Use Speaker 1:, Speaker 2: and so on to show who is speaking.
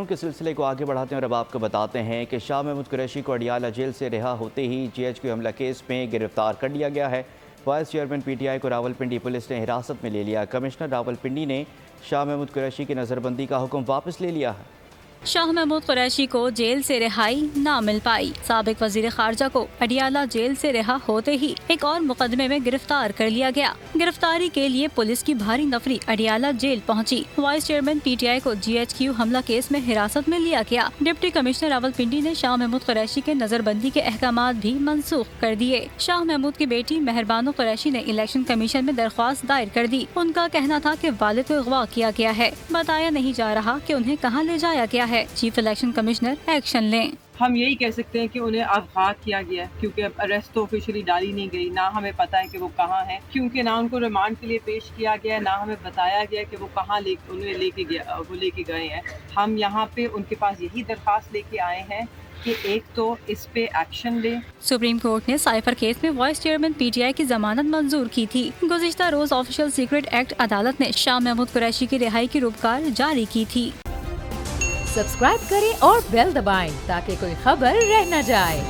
Speaker 1: کے سلسلے کو آگے بڑھاتے ہیں اور اب آپ کو بتاتے ہیں کہ شاہ محمود قریشی کو اڈیالہ جیل سے رہا ہوتے ہی GHQ حملہ کیس میں گرفتار کر لیا گیا ہے۔ وائس چیئرمین PTI کو راولپنڈی پولیس نے حراست میں لے لیا۔ کمشنر راولپنڈی نے شاہ محمود قریشی کی نظر بندی کا حکم واپس لے لیا ہے۔
Speaker 2: شاہ محمود قریشی کو جیل سے رہائی نہ مل پائی۔ سابق وزیر خارجہ کو اڈیالہ جیل سے رہا ہوتے ہی ایک اور مقدمے میں گرفتار کر لیا گیا۔ گرفتاری کے لیے پولیس کی بھاری نفری اڈیالہ جیل پہنچی۔ وائس چیئرمین PTI کو GHQ حملہ کیس میں حراست میں لیا گیا۔ ڈپٹی کمشنر راولپنڈی نے شاہ محمود قریشی کے نظر بندی کے احکامات بھی منسوخ کر دیے۔ شاہ محمود کی بیٹی مہربانو قریشی نے الیکشن کمیشن میں درخواست دائر کر دی۔ ان کا کہنا تھا کہ والد کو اغوا کیا گیا ہے، بتایا نہیں جا رہا کہ انہیں کہاں لے جایا گیا ہے۔ چیف الیکشن کمشنر ایکشن لیں۔
Speaker 3: ہم یہی کہہ سکتے ہیں کہ انہیں اغوا کیا گیا ہے، کیونکہ اریسٹ تو آفیشلی ڈالی نہیں گئی، نہ ہمیں پتہ ہے کہ وہ کہاں ہیں، کیونکہ نہ ان کو ریمانڈ کے لیے پیش کیا گیا ہے، نہ ہمیں بتایا گیا کہ وہ کہاں انہیں لے کے گئے ہیں۔ ہم یہاں پہ ان کے پاس یہی درخواست لے کے آئے ہیں کہ ایک تو اس پہ ایکشن لیں۔
Speaker 2: سپریم کورٹ نے سائفر کیس میں وائس چیئرمین PTI کی ضمانت منظور کی تھی۔ گزشتہ روز آفیشل سیکرٹ ایکٹ عدالت نے شاہ محمود قریشی کی رہائی کی روپکار جاری کی تھی۔
Speaker 4: سبسکرائب کریں اور بیل دبائیں تاکہ کوئی خبر رہ نہ جائے۔